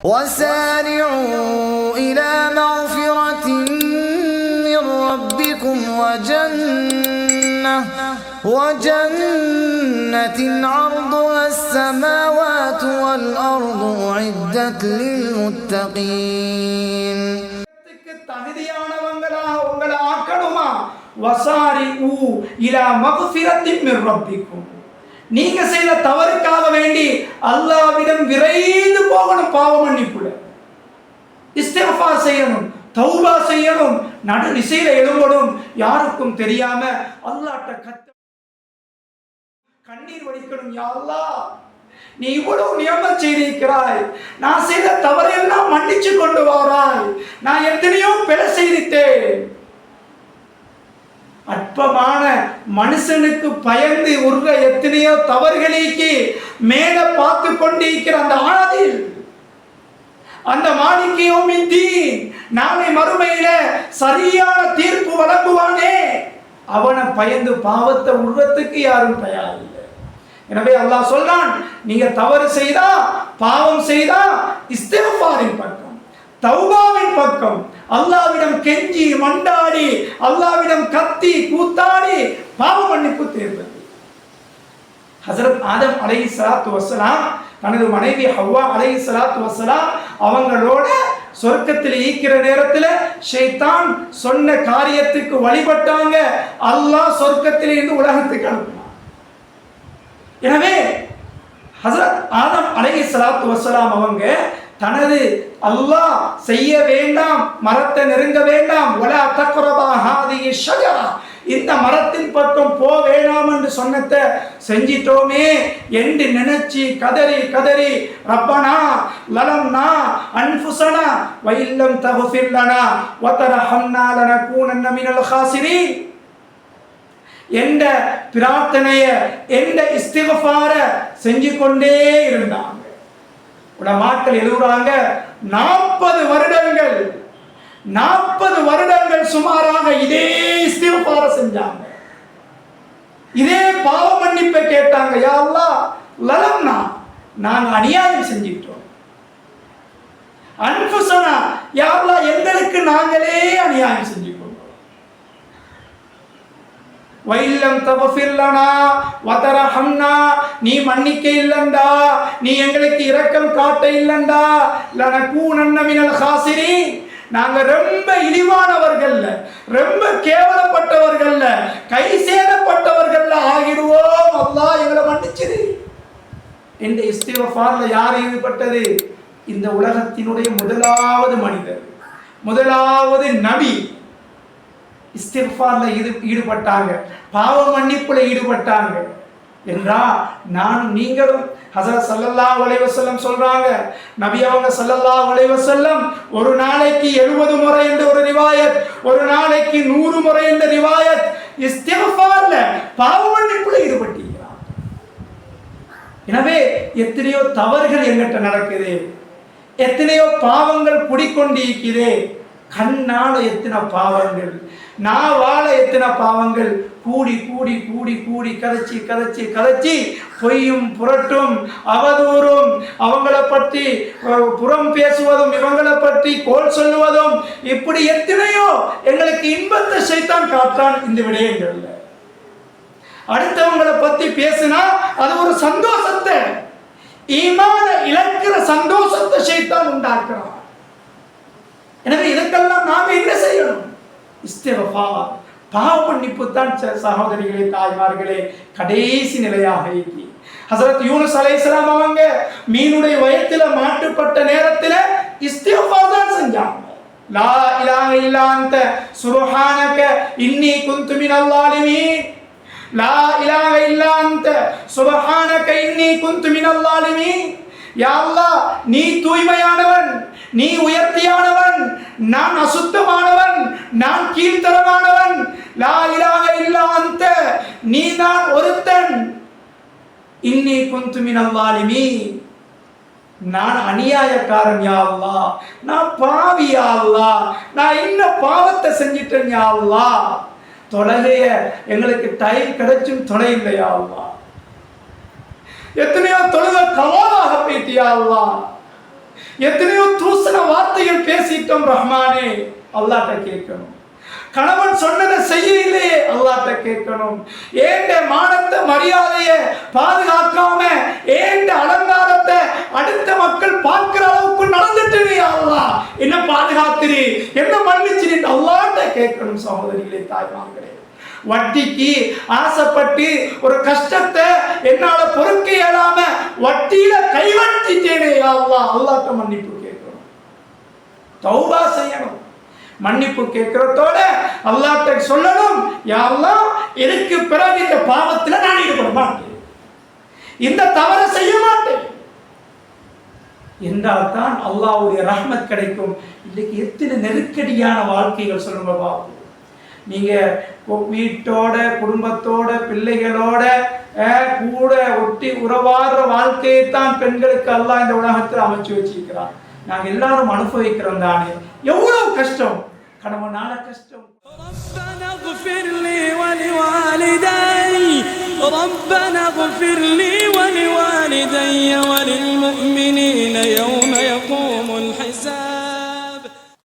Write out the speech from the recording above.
وسارعوا إلى مغفرة من ربكم وجنة عرضها السماوات والأرض أعدت للمتقين. தகுதியானவங்களாக உங்களை ஆக்கணுமா? வசாரிஉ இலா மக்ஃபிரத்தின் மின் ரப்பிக்கும். நீங்க செய்த தவறுக்காக வேண்டி அல்லாஹ்விடம் விரைந்து போகணும். பாவ மன்னிப்புல இஸ்திக்ஃபார் செய்யணும், தௌபா செய்யணும், நடு நிசையில எழும்பணும். யாருக்கும் தெரியாம அல்லாஹ்ட்ட கண்ணீர் வடிக்கணும். யா அல்லாஹ், நீ இவ்வளவு நியமத் செய்திருக்கிறாய், நான் செய்த தவறையெல்லாம் மன்னிச்சு கொண்டு வாராய், நான் எத்தனையோ பிழை செய்திட்டேன். அற்பமான மனுஷனுக்கு பயந்து உருக எத்தனையோ தவறுகளுக்கு மேல பார்த்து கொண்டிருக்கிற அந்த ஆதில், அந்த மாலிகியோம் தீன், நாளை மறுமையில சரியான தீர்ப்பு வழங்குவானே, அவனை பயந்து பாவத்தை உருவத்துக்கு யாரும் தயாரில்லை. எனவே அல்லாஹ் சொல்றான், நீங்க தவறு செய்தா, பாவம் செய்தா, இஸ்திக்ஃபாரின் பக்கம், தௌபாவின் பக்கம், அல்லாஹ்விடம் கெஞ்சி மண்டாடி, அல்லாஹ்விடம் கத்தி கூத்தாடி பாவ மன்னிப்பு தேர்ந்தது. ஹஜ்ரத் ஆதம் அலைஹிஸ்ஸலாத்து வஸ்ஸலாம் தனது மனைவி ஹவ்வா அலைஹிஸ்ஸலாத்து வஸ்ஸலாம் அவங்களோட சொர்க்கத்தில் ஈக்கிற நேரத்தில் ஷைத்தான் சொன்ன காரியத்துக்கு வழிபட்டாங்க. அல்லாஹ் சொர்க்கத்தில் இருந்து உலகத்துக்கு அனுப்பினான். எனவே ஹஜ்ரத் ஆதம் அலைஹிஸ்ஸலாத்து வஸ்ஸலாம் அவங்க தனது அல்லாஹ் செய்ய வேண்டாம், மரத்தை நெருங்க வேண்டாம், வலா தக்ரபா ஹாதிஹி ஷஜரா, இந்த மரத்தின் பக்கம் போ வேண்டாம் என்று சொன்னதை செஞ்சிட்டோமே என்று நினைச்சி கதறி கதறி ரப்பனா லலம்னா அன்ஃபுஸனா வ இல்லம் தக்ஃபிர் லனா வ தர்ஹம்னா லனகூனன்ன மினல் காசிரீன் என்ற பிரார்த்தனைய, என்ற இஸ்திக்ஃபார செஞ்சு கொண்டே இருந்தாங்க. உலமாக்கள் எழுதுறாங்க, 40 வருடங்கள் சுமாராக இதே இஸ்திக்ஃபார செஞ்சாங்க, இதே பாவ மன்னிப்பை கேட்டாங்க. யா அல்லாஹ், லலம்னா, நாங்க அநியாயம் செஞ்சிட்டோம், அன்ஃபுஸனா, யா அல்லாஹ் எங்களுக்கு நாங்களே அநியாயம் செஞ்சிட்டோம், வைல்லம் தக்ஃபிர் லனா வ தர்ஹம்னா, நீ மன்னிக்க இல்லண்டா, நீ எங்களுக்கு இரக்கம் காட்ட இல்லண்டா, லனகூனன்ன மினல் காசிரீன், நாங்க ரொம்ப இழிவானவர்கள், ரொம்ப கேவலப்பட்டவர்கள், கை சேதப்பட்டவர்கள் ஆகிடுவோம். அல்லாஹ் எங்களை மன்னிச்சிரு. இந்த இஸ்திக்ஃபார்ல யார் ஈடுபட்டது? இந்த உலகத்தினுடைய முதலாவது மனிதர், முதலாவது நபி இஸ்திக்ஃபார்ல ஈடுபட்டாங்க, பாவ மன்னிப்புல ஈடுபட்டாங்க. என்றா நானும் நீங்களும் ஹஸரத் ஸல்லல்லாஹு அலைஹி வஸல்லம் சொல்றாங்க, நபி அவங்க ஸல்லல்லாஹு அலைஹி வஸல்லம் ஒரு நாளைக்கு 70 முறை என்ற ஒரு ரிவாயத், ஒரு நாளைக்கு 100 முறை என்ற ரிவாயத் இஸ்திக்ஃபார்ல பாவ மன்னிப்புல ஈடுபட்டிருக்கிறாங்க. எனவே எத்தனையோ தவறுகள் எங்கிட்ட நடக்குது, எத்தனையோ பாவங்கள் குடிக்கொண்டிருக்குது, கண்ணால எத்தனை பாவங்கள், நாவால எத்தனை பாவங்கள், கூடி கூடி கூடி கூடி கதைச்சி கதைச்சி கதைச்சி பொய்யும் புரட்டும் அவதூறும், அவங்களை பற்றி புறம் பேசுவதும், இவங்களை பற்றி கோல் சொல்லுவதும், இப்படி எத்தனையோ எங்களுக்கு இன்பத்தை ஷைத்தான் காட்டான். இந்த விடயங்கள்ல அடுத்தவங்களை பத்தி பேசினா அது ஒரு சந்தோஷத்தை, ஈமான இழக்கிற சந்தோஷத்தை ஷைத்தான் உண்டாக்குறான். எனவே இதற்கெல்லாம் நாம என்ன செய்யணும்? இஸ்திக்ஃபார், பாவ மன்னிப்பு தான் சகோதரிகளே, தாய்மார்களே, கடைசி நிலையாக இருக்கு. ஹஸரத் யூனுஸ் அலைஹிஸ்ஸலாம் அவங்க மீனுடைய வயிற்றில மாட்டுப்பட்ட நேரத்தில் இஸ்திக்ஃபார் தான் செஞ்சாங்க. லா இலாஹ இல்லா அன்த சுப்ஹானக இன்னி குன்து மினல் ஸாலிமீன், லா இலாஹ இல்லா அன்த சுப்ஹானக இன்னி குன்து மினல் ஸாலிமீன். யா அல்லாஹ், நீ தூய்மையானவன், நீ உயர்த்தியானவன், நான் அசுத்தமானவன், நான் கீழ்த்தரமானவன். லா இலாஹ இல்லா அன்த, நீ தான் ஒருத்தன். இன்னி குன்து மினல் ஸாலிமீன், நான் அநியாயக்காரன் யா அல்லாஹ், நான் பாவி யா அல்லாஹ், நான் என்ன பாவத்தை செஞ்சிட்டேன் யா அல்லாஹ். தொலைய எங்களுக்கு டைம் கிடைச்சும் தொலை இல்லை யா அல்லாஹ். எத்தனையோ தொழுத கவாலாக போயிட்டியா அல்லாஹ், எத்தனையோ தூசண வார்த்தைகள் பேசிட்டோம் ரஹ்மானே, அல்லாஹ்ட்ட கேட்கணும். கணவன் சொன்னதை செய்யலையே, அல்லாஹ்ட்ட கேட்கணும். ஏண்ட மானத்தை மரியாதையை பாதுகாக்காம ஏண்ட அலங்காரத்தை அடுத்த மக்கள் பார்க்கிற அளவுக்கு நடந்துட்டு அல்லாஹ் என்ன பாதுகாத்திரி, என்ன மன்னிச்சிரு, அல்லாஹ்ட்ட கேட்கணும். சகோதரிகளே, தாய்மார்களே, வட்டிக்கு ஆசைப்பட்டு ஒரு கஷ்டத்தை என்னால பொறுக்க இயலாம வட்டியில கைவட்டிட்டேனே அல்லாஹ், அல்லாஹ்ட்ட மன்னிப்பு கேட்கணும், தௌபா செய்யணும். மன்னிப்பு கேட்கிறதோட அல்லாஹ்ட்ட சொல்லணும், யா அல்லாஹ் எனக்கு பிறகு இந்த பாவத்தில் நான் ஈடுபட மாட்டேன், இந்த தவறை செய்ய மாட்டேன் என்றால் தான் அல்லாஹ்வுடைய ரஹ்மத் கிடைக்கும். இன்னைக்கு எத்தனை நெருக்கடியான வாழ்க்கைகள் சொல்லுங்க பாப்போம். நீங்க வீட்டோட குடும்பத்தோட பிள்ளைகளோட கூட ஒட்டி உறவாடுற வாழ்க்கையை தான் பெண்களுக்கு அல்லாஹ் இந்த உலகத்தில் அமைச்சு வச்சிருக்கிறான். நாங்க எல்லாரும் அனுபவிக்கிறோம் தானே, எவ்வளவு கஷ்டம், கணவனால கஷ்டம். ربنا اغفر لي ولوالدي ربنا اغفر لي ولوالدي